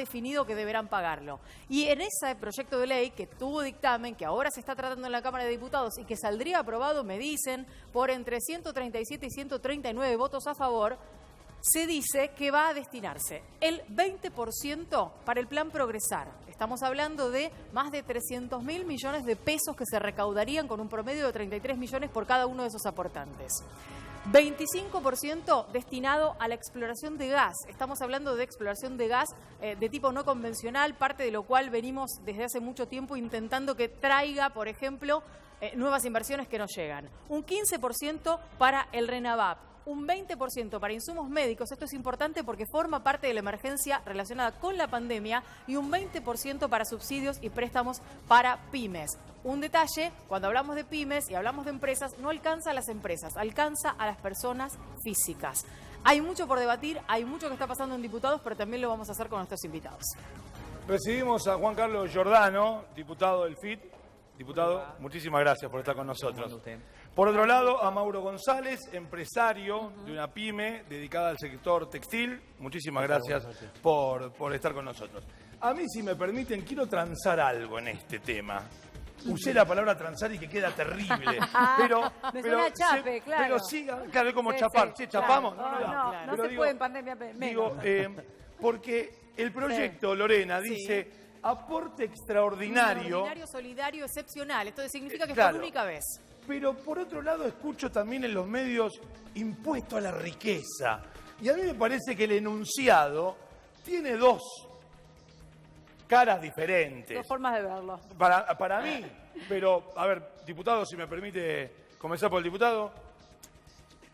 definido que deberán pagarlo. Y en ese proyecto de ley que tuvo dictamen, que ahora se está tratando en la Cámara de Diputados y que saldría aprobado, me dicen, por entre 137 y 139 votos a favor, se dice que va a destinarse el 20% para el plan Progresar. Estamos hablando de más de 300.000 millones de pesos que se recaudarían con un promedio de 33 millones por cada uno de esos aportantes. 25% destinado a la exploración de gas. Estamos hablando de exploración de gas de tipo no convencional, parte de lo cual venimos desde hace mucho tiempo intentando que traiga, por ejemplo, nuevas inversiones que nos llegan. Un 15% para el RENAVAP. Un 20% para insumos médicos, esto es importante porque forma parte de la emergencia relacionada con la pandemia, y un 20% para subsidios y préstamos para pymes. Un detalle, cuando hablamos de pymes y hablamos de empresas, no alcanza a las empresas, alcanza a las personas físicas. Hay mucho por debatir, hay mucho que está pasando en diputados, pero también lo vamos a hacer con nuestros invitados. Recibimos a Juan Carlos Giordano, diputado del FIT. Diputado, muchísimas gracias por estar con nosotros. Por otro lado, a Mauro González, empresario de una pyme dedicada al sector textil. Muchísimas gracias por estar con nosotros. A mí, si me permiten, quiero transar algo en este tema. Usé la palabra transar y que queda terrible. Me suena chape, claro. Pero sí, claro, es como chapar. Sí, chapamos. No se puede en pandemia menos. Digo, porque el proyecto, Lorena, dice aporte extraordinario. Extraordinario, solidario, excepcional. Esto significa que Claro. fue la única vez. Pero por otro lado escucho también en los medios impuesto a la riqueza. Y a mí me parece que el enunciado tiene dos caras diferentes. Dos formas de verlo. Para mí, pero a ver, diputado, si me permite comenzar por el diputado.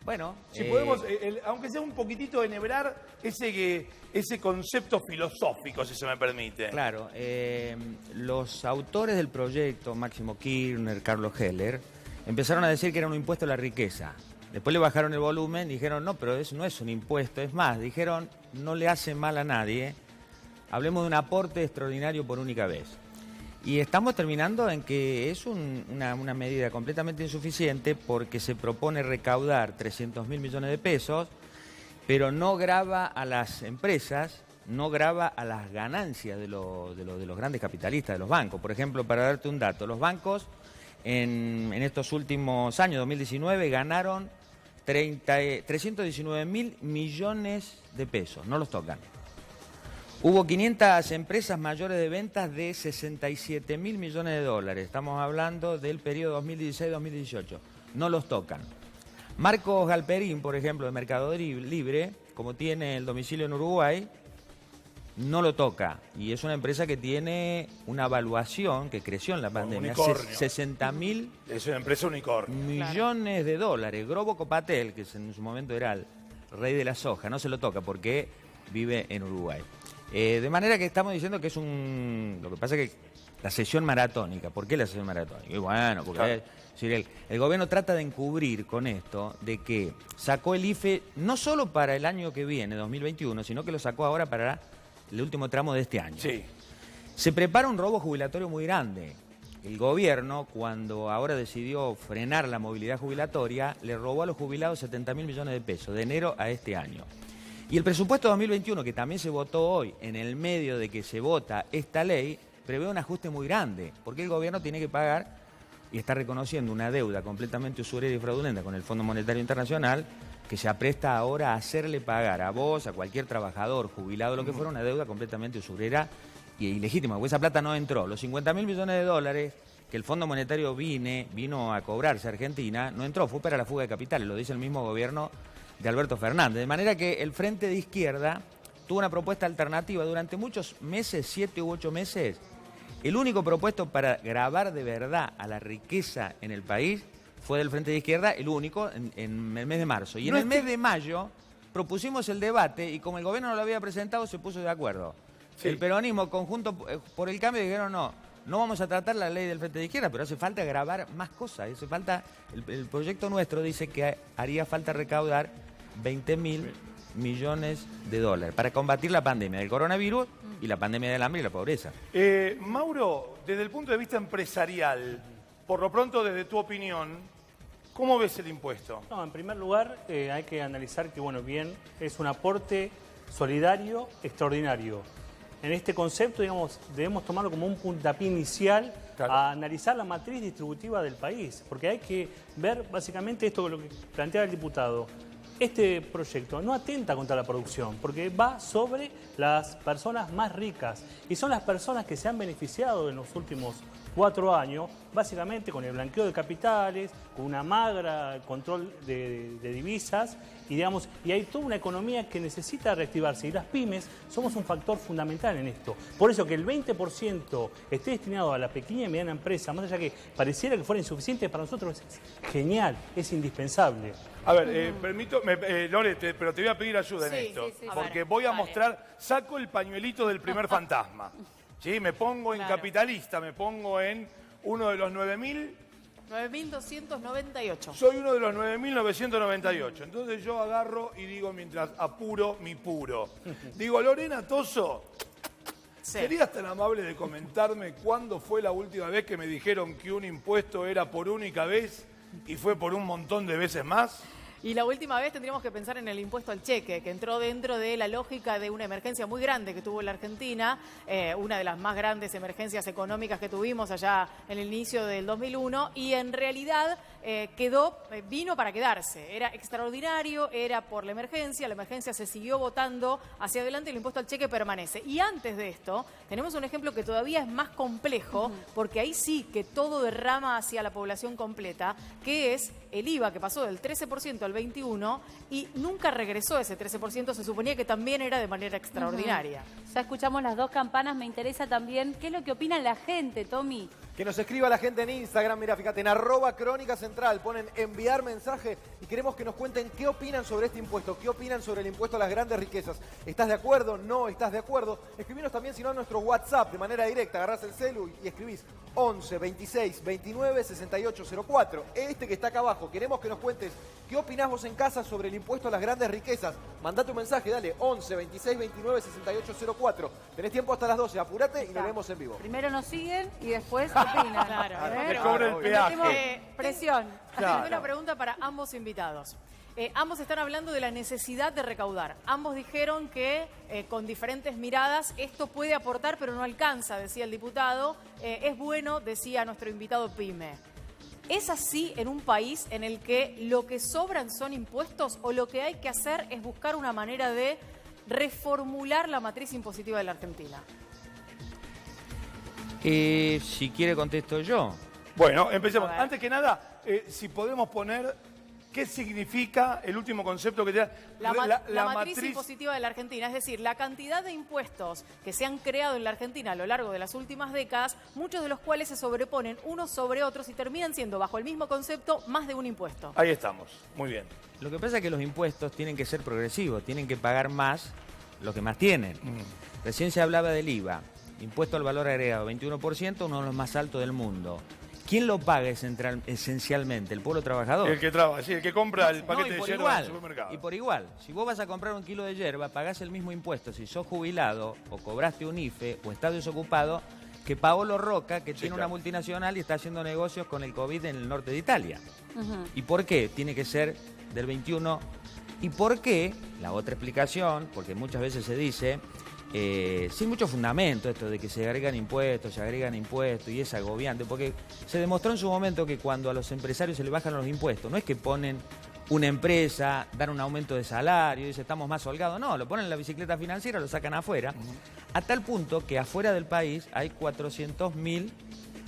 Bueno, Si podemos, aunque sea un poquitito enhebrar ese concepto filosófico, si se me permite. claro, los autores del proyecto, Máximo Kirchner, Carlos Heller, empezaron a decir que era un impuesto a la riqueza. Después le bajaron el volumen y dijeron, no, pero eso no es un impuesto. Es más, dijeron, no le hace mal a nadie. Hablemos de un aporte extraordinario por única vez. Y estamos terminando en que es una medida completamente insuficiente porque se propone recaudar 300.000 millones de pesos, pero no grava a las empresas, no grava a las ganancias de los grandes capitalistas, de los bancos. Por ejemplo, para darte un dato, los bancos en estos últimos años, 2019, ganaron 319.000 millones de pesos, no los tocan. Hubo 500 empresas mayores de ventas de 67.000 millones de dólares. Estamos hablando del periodo 2016-2018. No los tocan. Marcos Galperín, por ejemplo, de Mercado Libre, como tiene el domicilio en Uruguay, no lo toca. Y es una empresa que tiene una evaluación que creció en la pandemia. 60.000 Es una empresa unicornio. millones de dólares. Grobo Copatel, que en su momento era el rey de la soja, no se lo toca porque vive en Uruguay. De manera que estamos diciendo que es lo que pasa es que la sesión maratónica. ¿Por qué la sesión maratónica? Y bueno, porque el gobierno trata de encubrir con esto de que sacó el IFE no solo para el año que viene, 2021, sino que lo sacó ahora para el último tramo de este año. Sí. Se prepara un robo jubilatorio muy grande. El gobierno, cuando ahora decidió frenar la movilidad jubilatoria, le robó a los jubilados 70.000 millones de pesos de enero a este año. Y el presupuesto 2021, que también se votó hoy, en el medio de que se vota esta ley, prevé un ajuste muy grande, porque el gobierno tiene que pagar, y está reconociendo una deuda completamente usurera y fraudulenta con el Fondo Monetario Internacional, que se apresta ahora a hacerle pagar a vos, a cualquier trabajador, jubilado, lo que fuera, una deuda completamente usurera y ilegítima, porque esa plata no entró. Los 50.000 millones de dólares que el Fondo Monetario vino a cobrarse a Argentina, no entró, fue para la fuga de capitales, lo dice el mismo gobierno de Alberto Fernández. De manera que el Frente de Izquierda tuvo una propuesta alternativa durante muchos meses, 7 u 8 meses. El único propuesto para gravar de verdad a la riqueza en el país fue del Frente de Izquierda, el único, en el mes de marzo. Y en el mes de mayo propusimos el debate y como el gobierno no lo había presentado, se puso de acuerdo. Sí. El peronismo, Conjunto por el Cambio, dijeron no vamos a tratar la ley del Frente de Izquierda, pero hace falta grabar más cosas. Hace falta, el proyecto nuestro dice que haría falta recaudar 20.000 millones de dólares para combatir la pandemia del coronavirus y la pandemia del hambre y la pobreza. Mauro, desde el punto de vista empresarial, por lo pronto desde tu opinión, ¿cómo ves el impuesto? No, en primer lugar hay que analizar que, bueno, bien, es un aporte solidario extraordinario. en este concepto, digamos, debemos tomarlo como un puntapié inicial a analizar la matriz distributiva del país, porque hay que ver básicamente esto lo que planteaba el diputado. Este proyecto no atenta contra la producción, porque va sobre las personas más ricas y son las personas que se han beneficiado en los últimos 4 años, básicamente con el blanqueo de capitales, con una magra control de divisas y, digamos, y hay toda una economía que necesita reactivarse y las pymes somos un factor fundamental en esto. Por eso que el 20% esté destinado a la pequeña y mediana empresa, más allá que pareciera que fuera insuficiente, para nosotros es genial, es indispensable. A ver, Lore, pero te voy a pedir ayuda en esto, porque voy a mostrar, saco el pañuelito del primer fantasma. Sí, me pongo en capitalista, me pongo en uno de los 9.000. 9.298. Soy uno de los 9.998. Entonces yo agarro y digo, mientras apuro mi puro. Digo, Lorena Toso, ¿serías tan amable de comentarme cuándo fue la última vez que me dijeron que un impuesto era por única vez y fue por un montón de veces más? Y la última vez tendríamos que pensar en el impuesto al cheque, que entró dentro de la lógica de una emergencia muy grande que tuvo la Argentina, una de las más grandes emergencias económicas que tuvimos allá en el inicio del 2001, y en realidad vino para quedarse. Era extraordinario, era por la emergencia se siguió votando hacia adelante y el impuesto al cheque permanece. Y antes de esto, tenemos un ejemplo que todavía es más complejo, porque ahí sí que todo derrama hacia la población completa, que es el IVA, que pasó del 13% al 21% y nunca regresó ese 13%, se suponía que también era de manera extraordinaria. Ya escuchamos las dos campanas, me interesa también qué es lo que opina la gente, Tommy. Que nos escriba la gente en Instagram, mira, fíjate, en @crónicacentral, ponen enviar mensaje y queremos que nos cuenten qué opinan sobre este impuesto, qué opinan sobre el impuesto a las grandes riquezas. ¿Estás de acuerdo? ¿No estás de acuerdo? Escribinos también, si no, a nuestro WhatsApp de manera directa, agarrás el celu y escribís 11 26 29 68 04. Este que está acá abajo, queremos que nos cuentes qué opinás vos en casa sobre el impuesto a las grandes riquezas. Mandá tu mensaje, dale, 11 26 29 68 04. Tenés tiempo hasta las 12, apurate y nos vemos en vivo. Primero nos siguen y después opinan. Claro, me cobra el peaje. Presión. Tengo una pregunta para ambos invitados. Ambos están hablando de la necesidad de recaudar. Ambos dijeron que con diferentes miradas esto puede aportar, pero no alcanza, decía el diputado. Es bueno, decía nuestro invitado PYME. ¿Es así en un país en el que lo que sobran son impuestos o lo que hay que hacer es buscar una manera de reformular la matriz impositiva de la Argentina? Si quiere contesto yo. Bueno, empecemos. Antes que nada, si podemos poner qué significa el último concepto que te da la matriz impositiva de la Argentina, es decir, la cantidad de impuestos que se han creado en la Argentina a lo largo de las últimas décadas, muchos de los cuales se sobreponen unos sobre otros y terminan siendo, bajo el mismo concepto, más de un impuesto. Ahí estamos, muy bien. Lo que pasa es que los impuestos tienen que ser progresivos, tienen que pagar más los que más tienen. Recién se hablaba del IVA, impuesto al valor agregado, 21%, uno de los más altos del mundo. ¿Quién lo paga esencialmente? ¿El pueblo trabajador? El que trabaja, sí, el que compra el paquete de yerba en el supermercado. Y por igual, si vos vas a comprar un kilo de yerba, pagás el mismo impuesto si sos jubilado o cobraste un IFE o estás desocupado que Paolo Roca, que tiene una multinacional y está haciendo negocios con el COVID en el norte de Italia. ¿Y por qué tiene que ser del 21%? ¿Y por qué? La otra explicación, porque muchas veces se dice, sin mucho fundamento esto de que se agregan impuestos y es agobiante, porque se demostró en su momento que cuando a los empresarios se les bajan los impuestos, no es que ponen una empresa, dan un aumento de salario, dice estamos más holgados, no, lo ponen en la bicicleta financiera, lo sacan afuera, a tal punto que afuera del país hay 400.000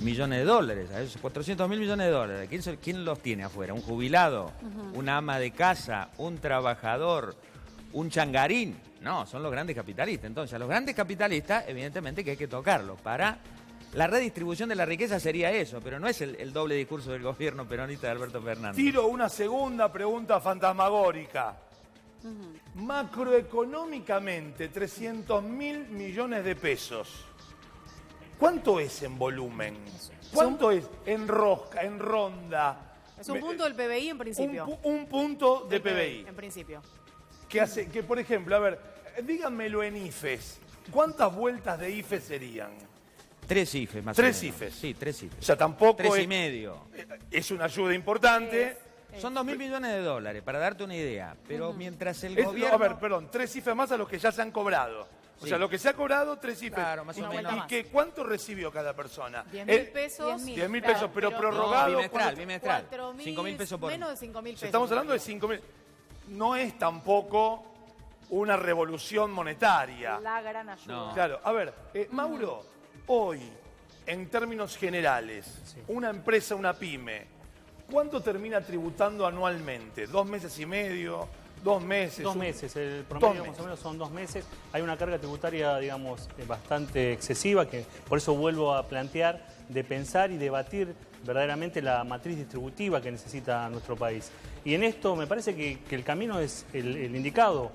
millones de dólares, a esos 400.000 millones de dólares, ¿quién los tiene afuera? ¿Un jubilado? ¿Una ama de casa? ¿Un trabajador? ¿Un changarín? No, son los grandes capitalistas. Entonces, a los grandes capitalistas, evidentemente que hay que tocarlos. Para la redistribución de la riqueza sería eso, pero no es el doble discurso del gobierno peronista de Alberto Fernández. Tiro una segunda pregunta fantasmagórica. Macroeconómicamente, 300.000 millones de pesos. ¿Cuánto es en volumen? ¿Cuánto es en rosca, en ronda? Es un punto del PBI en principio. Un punto de PBI. En principio. Que, por ejemplo, a ver, díganmelo en IFES. ¿Cuántas vueltas de IFES serían? 3 IFES, más o menos. 3 IFES. Sí, 3 IFES. O sea, tampoco 3,5. Es una ayuda importante. Son 2.000 millones de dólares, para darte una idea. Pero mientras el gobierno... A ver, perdón, 3 IFES más a los que ya se han cobrado. O sea, lo que se ha cobrado, 3 cifras. Claro, más o menos. ¿Y cuánto recibió cada persona? 10.000 pesos. 10.000 pesos, pero prorrogado. Bimestral. 5.000 pesos por... Menos de 5.000 pesos. Estamos hablando de 5.000. No es tampoco una revolución monetaria. La gran ayuda. No. Claro, a ver, Mauro, hoy, en términos generales, una empresa, una pyme, ¿cuánto termina tributando anualmente? ¿2 meses y medio? 2 meses. 2 meses, el promedio más o menos son 2 meses. Hay una carga tributaria, digamos, bastante excesiva, que por eso vuelvo a plantear de pensar y debatir verdaderamente la matriz distributiva que necesita nuestro país. Y en esto me parece que el camino es el indicado.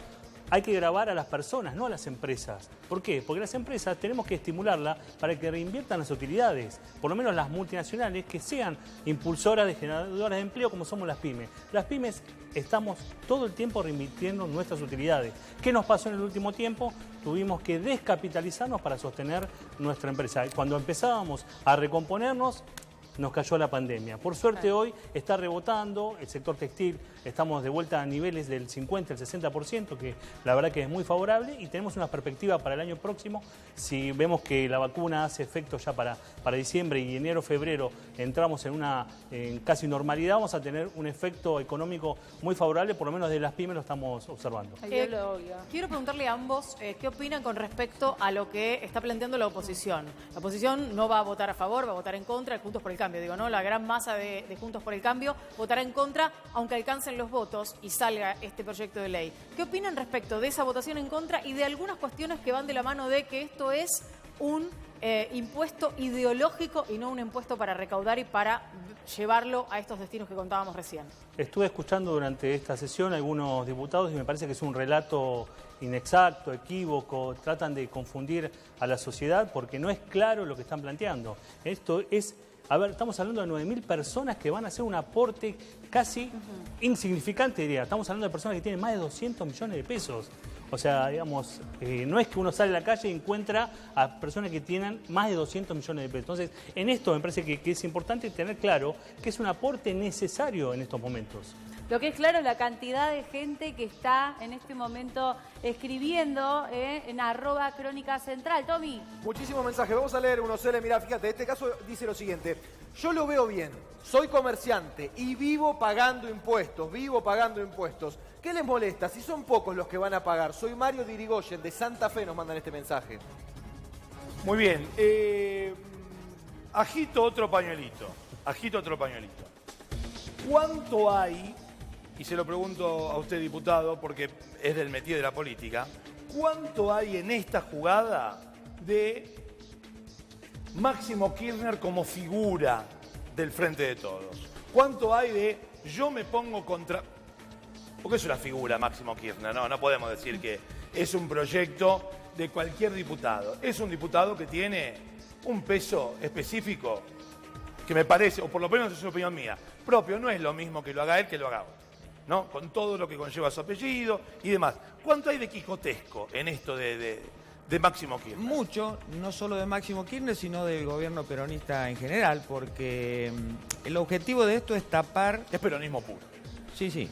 Hay que gravar a las personas, no a las empresas. ¿Por qué? Porque las empresas tenemos que estimularlas para que reinviertan las utilidades. Por lo menos las multinacionales que sean impulsoras de generadoras de empleo como somos las pymes. Las pymes estamos todo el tiempo reinvirtiendo nuestras utilidades. ¿Qué nos pasó en el último tiempo? Tuvimos que descapitalizarnos para sostener nuestra empresa. Cuando empezábamos a recomponernos, nos cayó la pandemia. Por suerte hoy está rebotando el sector textil, estamos de vuelta a niveles del 50 al 60%, que la verdad que es muy favorable, y tenemos una perspectiva para el año próximo. Si vemos que la vacuna hace efecto ya para diciembre y enero, febrero, entramos en casi normalidad, vamos a tener un efecto económico muy favorable, por lo menos de las pymes lo estamos observando. Quiero preguntarle a ambos qué opinan con respecto a lo que está planteando la oposición. La oposición no va a votar a favor, va a votar en contra, Juntos por el Cambio. Digo, ¿no? La gran masa de Juntos por el Cambio votará en contra, aunque alcancen los votos y salga este proyecto de ley. ¿Qué opinan respecto de esa votación en contra y de algunas cuestiones que van de la mano de que esto es un impuesto ideológico y no un impuesto para recaudar y para llevarlo a estos destinos que contábamos recién? Estuve escuchando durante esta sesión a algunos diputados y me parece que es un relato inexacto, equívoco, tratan de confundir a la sociedad porque no es claro lo que están planteando. Esto es... A ver, estamos hablando de 9.000 personas que van a hacer un aporte casi insignificante, diría. Estamos hablando de personas que tienen más de 200 millones de pesos. O sea, digamos, no es que uno sale a la calle y encuentra a personas que tienen más de 200 millones de pesos. Entonces, en esto me parece que es importante tener claro que es un aporte necesario en estos momentos. Lo que es claro es la cantidad de gente que está en este momento escribiendo en @crónicacentral. Tommy. Muchísimos mensajes. Vamos a leer uno. Cele, mirá, fíjate, este caso dice lo siguiente. Yo lo veo bien. Soy comerciante y vivo pagando impuestos. ¿Qué les molesta? Si son pocos los que van a pagar. Soy Mario Dirigoyen, de Santa Fe, nos mandan este mensaje. Muy bien. Agito otro pañuelito. ¿Cuánto hay, y se lo pregunto a usted, diputado, porque es del métier de la política, cuánto hay en esta jugada de Máximo Kirchner como figura del Frente de Todos? ¿Cuánto hay de yo me pongo contra...? Porque es una figura Máximo Kirchner, no podemos decir que es un proyecto de cualquier diputado. Es un diputado que tiene un peso específico que me parece, o por lo menos es una opinión mía, propio. No es lo mismo que lo haga él que lo haga otro, ¿no? Con todo lo que conlleva su apellido y demás. ¿Cuánto hay de quijotesco en esto de Máximo Kirchner? Mucho, no solo de Máximo Kirchner, sino del gobierno peronista en general, porque el objetivo de esto es tapar... Es peronismo puro. Sí,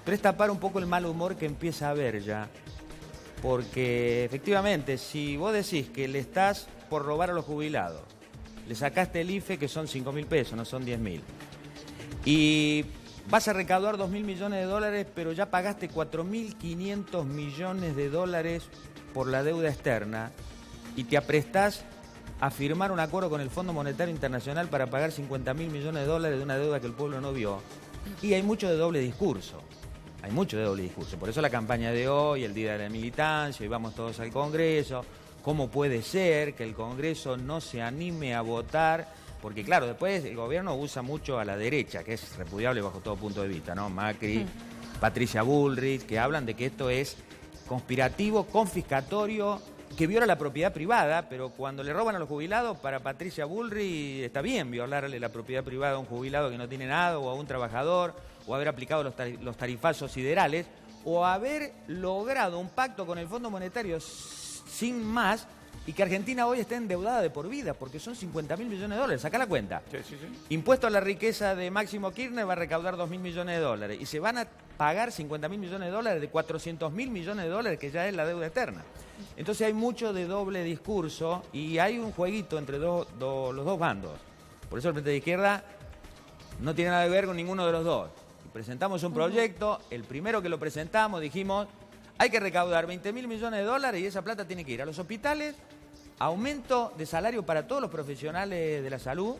pero es tapar un poco el mal humor que empieza a haber ya. Porque efectivamente, si vos decís que le estás por robar a los jubilados, le sacaste el IFE, que son 5.000 pesos, no son 10.000, y vas a recaudar 2.000 millones de dólares, pero ya pagaste 4.500 millones de dólares por la deuda externa, y te aprestás a firmar un acuerdo con el Fondo Monetario Internacional para pagar 50.000 millones de dólares de una deuda que el pueblo no vio. Y hay mucho de doble discurso. Por eso la campaña de hoy, el Día de la Militancia, y vamos todos al Congreso. ¿Cómo puede ser que el Congreso no se anime a votar? Porque claro, después el gobierno usa mucho a la derecha, que es repudiable bajo todo punto de vista, ¿no? Macri, Patricia Bullrich, que hablan de que esto es conspirativo, confiscatorio, que viola la propiedad privada, pero cuando le roban a los jubilados, para Patricia Bullrich está bien violarle la propiedad privada a un jubilado que no tiene nada, o a un trabajador, o haber aplicado los tarifazos siderales, o haber logrado un pacto con el Fondo Monetario sin más, y que Argentina hoy está endeudada de por vida, porque son 50.000 millones de dólares. Sacá la cuenta. Sí. Impuesto a la riqueza de Máximo Kirchner va a recaudar 2.000 millones de dólares, y se van a pagar 50.000 millones de dólares de 400.000 millones de dólares, que ya es la deuda externa. Entonces hay mucho de doble discurso y hay un jueguito entre los dos bandos. Por eso el Frente de Izquierda no tiene nada que ver con ninguno de los dos. Presentamos un proyecto, el primero que lo presentamos dijimos, hay que recaudar 20.000 millones de dólares y esa plata tiene que ir a los hospitales, aumento de salario para todos los profesionales de la salud,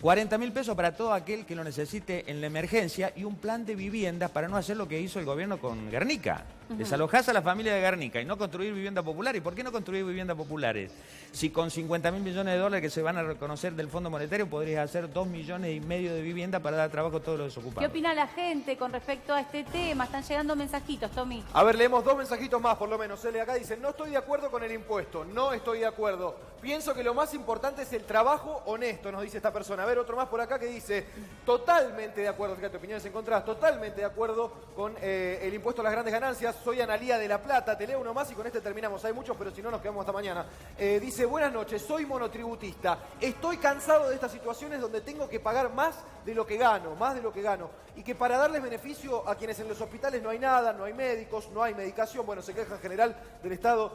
40.000 pesos para todo aquel que lo necesite en la emergencia y un plan de viviendas para no hacer lo que hizo el gobierno con Guernica. Desalojás a la familia de Guernica y no construir vivienda popular. ¿Y por qué no construir viviendas populares? Si con 50.000 millones de dólares que se van a reconocer del Fondo Monetario podrías hacer 2,5 millones de viviendas para dar trabajo a todos los desocupados. ¿Qué opina la gente con respecto a este tema? Están llegando mensajitos, Tommy. A ver, leemos 2 mensajitos más, por lo menos. Acá dice, no estoy de acuerdo con el impuesto, no estoy de acuerdo. Pienso que lo más importante es el trabajo honesto, nos dice esta persona. A ver, otro más por acá que dice, totalmente de acuerdo, fíjate, opiniones encontradas, totalmente de acuerdo con el impuesto a las grandes ganancias. Soy Analía de La Plata, te leo uno más y con este terminamos. Hay muchos, pero si no nos quedamos hasta mañana. Dice, buenas noches, soy monotributista. Estoy cansado de estas situaciones donde tengo que pagar más de lo que gano, y que para darles beneficio a quienes en los hospitales no hay nada, no hay médicos, no hay medicación. Bueno, se queja en general del Estado.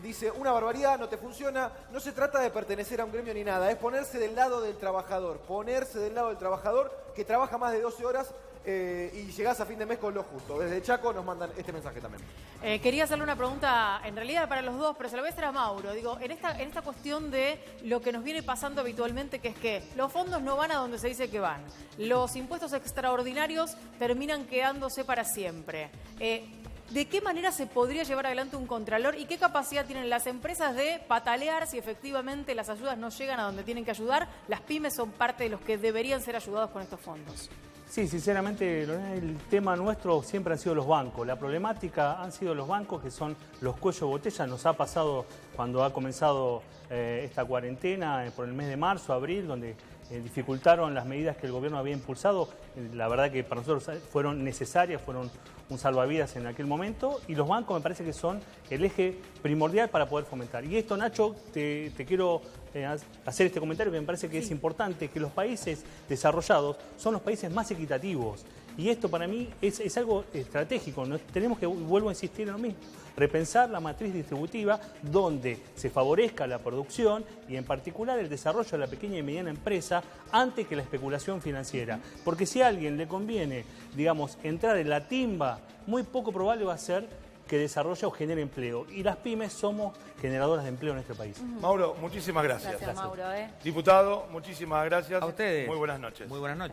Dice, una barbaridad, no te funciona. No se trata de pertenecer a un gremio ni nada, es ponerse del lado del trabajador, que trabaja más de 12 horas y llegás a fin de mes con lo justo. Desde Chaco nos mandan este mensaje también. Quería hacerle una pregunta, en realidad para los dos, pero se la voy a hacer a Mauro. Digo, en esta cuestión de lo que nos viene pasando habitualmente, que es que los fondos no van a donde se dice que van. Los impuestos extraordinarios terminan quedándose para siempre. ¿De qué manera se podría llevar adelante un contralor y qué capacidad tienen las empresas de patalear si efectivamente las ayudas no llegan a donde tienen que ayudar? Las pymes son parte de los que deberían ser ayudados con estos fondos. Sí, sinceramente, el tema nuestro siempre han sido los bancos. La problemática han sido los bancos, que son los cuellos de botella. Nos ha pasado cuando ha comenzado esta cuarentena, por el mes de marzo, abril, donde dificultaron las medidas que el gobierno había impulsado. La verdad que para nosotros fueron necesarias, fueron un salvavidas en aquel momento, y los bancos me parece que son el eje primordial para poder fomentar. Y esto, Nacho, te quiero hacer este comentario que me parece que es importante, que los países desarrollados son los países más equitativos. Y esto para mí es algo estratégico. Tenemos que, vuelvo a insistir en lo mismo, repensar la matriz distributiva donde se favorezca la producción y en particular el desarrollo de la pequeña y mediana empresa antes que la especulación financiera. Porque si a alguien le conviene, digamos, entrar en la timba, muy poco probable va a ser que desarrolle o genere empleo. Y las pymes somos generadoras de empleo en este país. Mauro, muchísimas gracias. Gracias, Mauro. Diputado, muchísimas gracias. A ustedes. Muy buenas noches. Muy buenas noches.